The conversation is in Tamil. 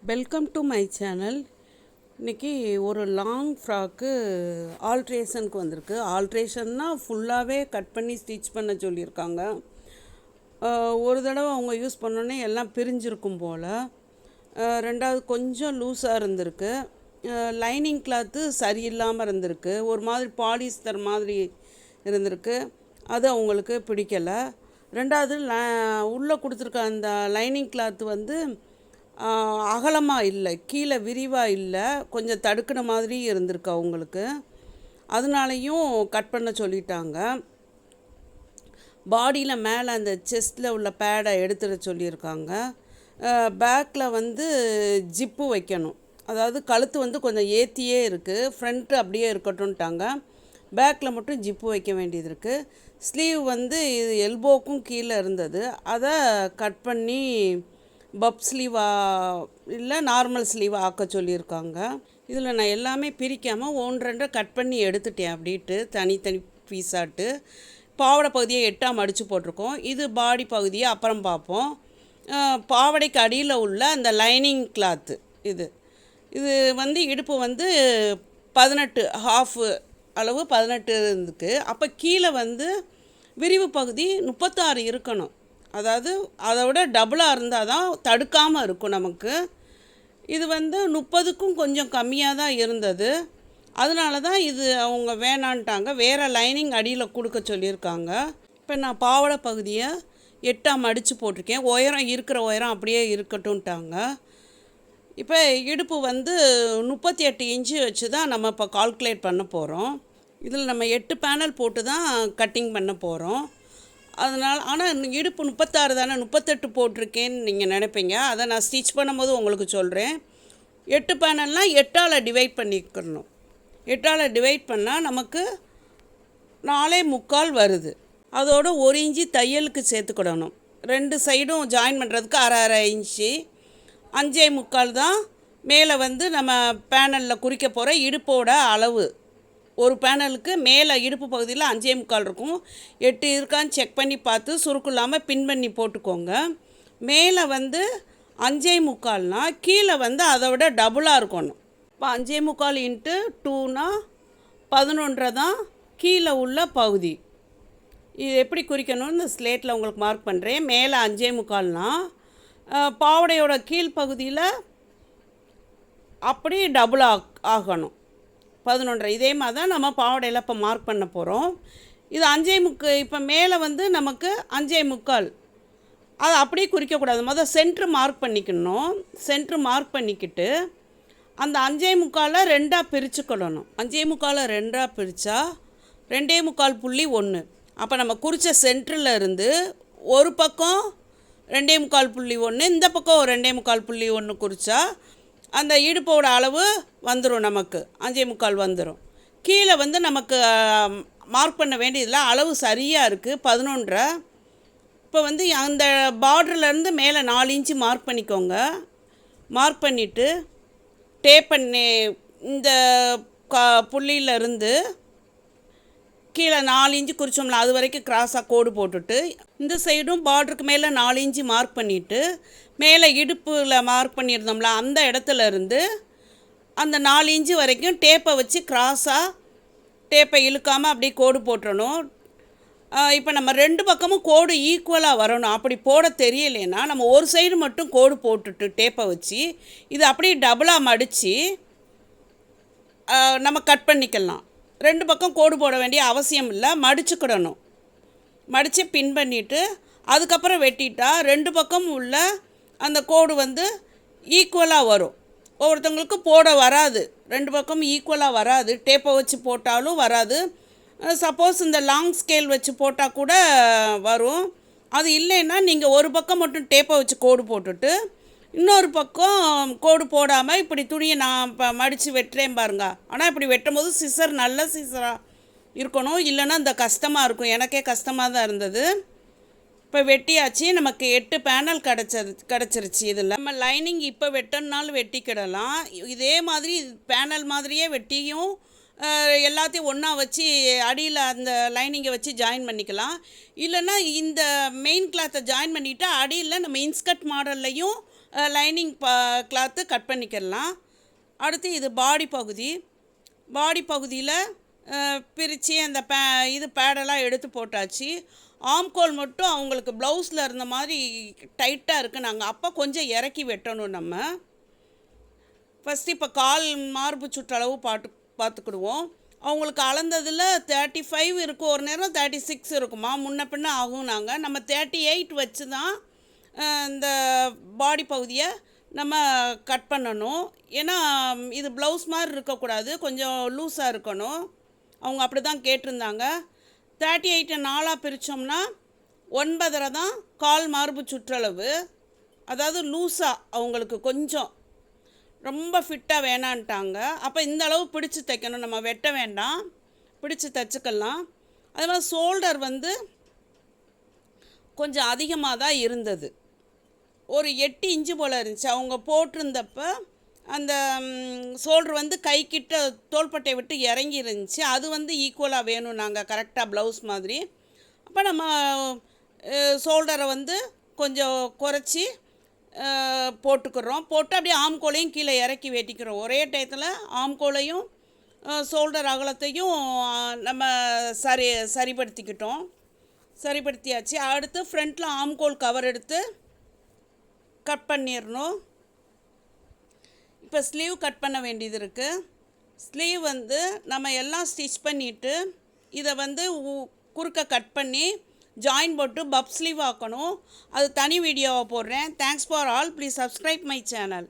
Welcome to my channel. இன்றைக்கி ஒரு லாங் ஃப்ராக்கு ஆல்ட்ரேஷனுக்கு வந்திருக்கு. ஆல்ட்ரேஷன்னா ஃபுல்லாகவே கட் பண்ணி ஸ்டிச் பண்ண சொல்லியிருக்காங்க. ஒரு தடவை அவங்க யூஸ் பண்ணோன்னே எல்லாம் பிரிஞ்சிருக்கும் போல். ரெண்டாவது கொஞ்சம் லூஸாக இருந்திருக்கு. லைனிங் கிளாத்து சரியில்லாமல் இருந்திருக்கு. ஒரு மாதிரி பாலிஸ்டர் மாதிரி இருந்திருக்கு. அது அவங்களுக்கு பிடிக்கலை. ரெண்டாவது உள்ளே கொடுத்துருக்க அந்த லைனிங் கிளாத்து வந்து அகலமாக இல்லை, கீழே விரிவாக இல்லை, கொஞ்சம் தடுக்கின மாதிரி இருந்திருக்கு அவங்களுக்கு. அதனாலையும் கட் பண்ண சொல்லிட்டாங்க. பாடியில் மேலே அந்த செஸ்ட்டில் உள்ள பேடை எடுத்துட சொல்லியிருக்காங்க. பேக்கில் வந்து ஜிப்பு வைக்கணும். அதாவது கழுத்து வந்து கொஞ்சம் ஏற்றியே இருக்குது, ஃப்ரண்ட்டு அப்படியே இருக்கட்டும்ட்டாங்க. பேக்கில் மட்டும் ஜிப்பு வைக்க வேண்டியது இருக்குது. ஸ்லீவ் வந்து இது எல்போக்கும் கீழே இருந்தது, அதை கட் பண்ணி பப் ஸ்லீவாக இல்லை நார்மல் ஸ்லீவாக ஆக்க சொல்லியிருக்காங்க. இதில் நான் எல்லாமே பிரிக்காமல் ஒன்று கட் பண்ணி எடுத்துட்டேன். அப்படின்ட்டு தனித்தனி பீஸாட்டு பாவாடை பகுதியை 8ஆக மடித்து போட்டிருக்கோம். இது பாடி பகுதியை அப்புறம் பார்ப்போம். பாவாடைக்கு அடியில் உள்ள அந்த லைனிங் கிளாத்து இது வந்து இடுப்பு வந்து 18 ஹாஃபு அளவு 18 இருந்துக்கு. அப்போ கீழே வந்து விரிவு பகுதி 36 இருக்கணும். அதாவது அதை விட டபுளாக இருந்தால் தான் தடுக்காமல் இருக்கும் நமக்கு. இது வந்து 30க்கும் கொஞ்சம் கம்மியாக தான் இருந்தது. அதனால தான் இது அவங்க வேணான்ட்டாங்க, வேறு லைனிங் அடியில் கொடுக்க சொல்லியிருக்காங்க. இப்போ நான் பாவாடை பகுதியை 8ஆக மடித்து போட்டிருக்கேன். உயரம் இருக்கிற உயரம் அப்படியே இருக்கட்டும்ட்டாங்க. இப்போ இடுப்பு வந்து 38 இன்ச்சு வச்சு தான் நம்ம இப்போ கால்குலேட் பண்ண போகிறோம். இதில் நம்ம 8 பேனல் போட்டு தான் கட்டிங் பண்ண போகிறோம். அதனால் ஆனால் இடுப்பு 36 தானே, 38 போட்டிருக்கேன்னு நீங்கள் நினைப்பீங்க. அதை நான் ஸ்டிச் பண்ணும்போது உங்களுக்கு சொல்கிறேன். 8 பேனல்னால் 8ஆல் டிவைட் பண்ணிக்கணும். 8ஆல் டிவைட் பண்ணால் நமக்கு 4.25 வருது. அதோடு 1 இன்ச்சு தையலுக்கு சேர்த்துக்கிடணும். 2 சைடும் ஜாயின் பண்ணுறதுக்கு அரை இன்ச்சு. 5.25 தான் மேலே வந்து நம்ம பேனலில் குறிக்க போகிற இடுப்போட அளவு. ஒரு பேனலுக்கு மேலே இடுப்பு பகுதியில் 5.25 இருக்கும். 8 இருக்கான்னு செக் பண்ணி பார்த்து சுருக்கு இல்லாமல் பின் பண்ணி போட்டுக்கோங்க. மேலே வந்து 5.25னா கீழே வந்து அதை விட டபுளாக இருக்கணும். இப்போ 5.25 இன்ட்டு 2னா 11 தான் கீழே உள்ள பகுதி. இது எப்படி குறிக்கணும்னு இந்த ஸ்லேட்டில் உங்களுக்கு மார்க் பண்ணுறேன். மேலே 5.25னா பாவடையோட கீழ்ப்பகுதியில் அப்படி டபுள் ஆகணும் 11. இதே மாதிரி தான் நம்ம பாவாடையில் இப்போ மார்க் பண்ண போகிறோம். இது 5.25. இப்போ மேலே வந்து நமக்கு 5.25. அதை அப்படியே குறிக்கக்கூடாது. முதல் சென்ட்ரு மார்க் பண்ணிக்கணும். சென்ட்ரு மார்க் பண்ணிக்கிட்டு அந்த 5.25 2ஆக பிரிச்சுக்கிடணும். 5.25 2ஆக பிரித்தா 2.25.1. அப்போ நம்ம குறித்த சென்டரில் இருந்து ஒரு பக்கம் 2.25.1, இந்த பக்கம் 2.25.1 குறித்தா அந்த இடுப்போட அளவு வந்துடும். நமக்கு 5.25 வந்துடும். கீழே வந்து நமக்கு மார்க் பண்ண வேண்டியதில் அளவு சரியாக இருக்குது 11. இப்போ வந்து அந்த பார்டர்லேருந்து மேலே 4 இன்ச்சு மார்க் பண்ணிக்கோங்க. மார்க் பண்ணிவிட்டு டேப் பண்ணி இந்த புள்ளியிலேருந்து கீழே 4 இன்ச்சு குறித்தோம்ல, அது வரைக்கும் கிராஸாக கோடு போட்டுட்டு இந்த சைடும் பார்டருக்கு மேலே 4 இன்ச்சு மார்க் பண்ணிவிட்டு மேலே இடுப்பில் மார்க் பண்ணியிருந்தோம்ல அந்த இடத்துல இருந்து அந்த 4 இன்ச்சு வரைக்கும் டேப்பை வச்சு கிராஸாக டேப்பை இழுக்காமல் அப்படியே கோடு போட்டுறணும். இப்போ நம்ம 2 பக்கமும் கோடு ஈக்குவலாக வரணும். அப்படி போட தெரியலைன்னா நம்ம ஒரு சைடு மட்டும் கோடு போட்டுட்டு டேப்பை வச்சு இது அப்படியே டபுளாக மடித்து நம்ம கட் பண்ணிக்கலாம். 2 பக்கம் கோடு போட வேண்டிய அவசியம் இல்லை, மடிச்சுக்கிடணும். மடித்து பின் பண்ணிவிட்டு அதுக்கப்புறம் வெட்டிட்டா 2 பக்கம் உள்ள அந்த கோடு வந்து ஈக்குவலாக வரும். ஒவ்வொருத்தவங்களுக்கு போட வராது, 2 பக்கம் ஈக்குவலாக வராது. டேப்பை வச்சு போட்டாலும் வராது. சப்போஸ் இந்த லாங் ஸ்கேல் வச்சு போட்டால் கூட வரும். அது இல்லைன்னா நீங்கள் ஒரு பக்கம் மட்டும் டேப்பை வச்சு கோடு போட்டுட்டு இன்னொரு பக்கம் கோடு போடாமல் இப்படி துணியை நான் இப்போ மடித்து வெட்டுறேன் பாருங்க. ஆனால் இப்படி வெட்டும் போது சிசர் நல்ல சிசராக இருக்கணும், இல்லைன்னா இந்த கஷ்டமாக இருக்கும். எனக்கே கஷ்டமாக தான் இருந்தது. இப்போ வெட்டியாச்சு. நமக்கு 8 பேனல் கிடச்சிருச்சு. இதில் நம்ம லைனிங் இப்போ வெட்டணுனாலும் வெட்டிக்கிடலாம். இதே மாதிரி பேனல் மாதிரியே வெட்டியும் எல்லாத்தையும் ஒன்றா வச்சு அடியில் அந்த லைனிங்கை வச்சு ஜாயின் பண்ணிக்கலாம். இல்லைன்னா இந்த மெயின் கிளாத்தை ஜாயின் பண்ணிவிட்டு அடியில் நம்ம இன்ஸ்கர்ட் மாடல்லையும் லைனிங் கிளாத்து கட் பண்ணிக்கிடலாம். அடுத்து இது பாடி பகுதியில் பிரித்து அந்த பேடெல்லாம் எடுத்து போட்டாச்சு. ஆம்கோல் மட்டும் அவங்களுக்கு ப்ளவுஸில் இருந்த மாதிரி டைட்டாக இருக்குது. நாங்கள் அப்போ கொஞ்சம் இறக்கி வெட்டணும். நம்ம ஃபஸ்ட்டு இப்போ கால் மார்பு சுற்றளவு பார்த்துக்கிடுவோம். அவங்களுக்கு அளந்ததில் 35 இருக்கும், ஒரு நேரம் 36 இருக்குமா, முன்ன பின்ன ஆகும். நம்ம 38 வச்சு தான் இந்த பாடி பகுதியை நம்ம கட் பண்ணணும். ஏன்னா இது ப்ளவுஸ் மாதிரி இருக்கக்கூடாது, கொஞ்சம் லூஸாக இருக்கணும். அவங்க அப்படி தான் கேட்டிருந்தாங்க. 38 4ஆக பிரித்தோம்னா 9.5 தான் கால் மார்பு சுற்றளவு. அதாவது லூஸாக அவங்களுக்கு கொஞ்சம் ரொம்ப ஃபிட்டாக வேணான்ட்டாங்க. அப்போ இந்த அளவு பிடிச்சி தைக்கணும், நம்ம வெட்ட வேண்டாம், பிடிச்சி தைச்சிக்கலாம். அதே மாதிரி ஷோல்டர் வந்து கொஞ்சம் அதிகமாக தான் இருந்தது, ஒரு 8 இன்ச்சு போல் இருந்துச்சு. அவங்க போட்டிருந்தப்ப அந்த ஷோல்டர் வந்து கைக்கிட்ட தோள்பட்டை விட்டு இறங்கி இருந்துச்சு. அது வந்து ஈக்குவலாக வேணும் நாங்கள் கரெக்டாக ப்ளவுஸ் மாதிரி. அப்போ நம்ம ஷோல்டரை வந்து கொஞ்சம் குறைச்சி போட்டுக்கிறோம். போட்டு அப்படியே ஆம்கோலையும் கீழே இறக்கி வெட்டிக்கிறோம். ஒரே டயத்தில் ஆம்கோலையும் ஷோல்டர் அகலத்தையும் நம்ம சரிப்படுத்தியாச்சு. அடுத்து ஃப்ரண்ட்டில் ஆம்கோல் கவர் எடுத்து கட் பண்ணிடணும். இப்போ ஸ்லீவ் கட் பண்ண வேண்டியது இருக்குது. ஸ்லீவ் வந்து நம்ம எல்லாம் ஸ்டிச் பண்ணிவிட்டு இதை வந்து குறுக்க கட் பண்ணி ஜாயின் போட்டு பப் ஸ்லீவ் ஆக்கணும். அது தனி வீடியோவை போடுறேன். Thanks for all. Please subscribe my channel.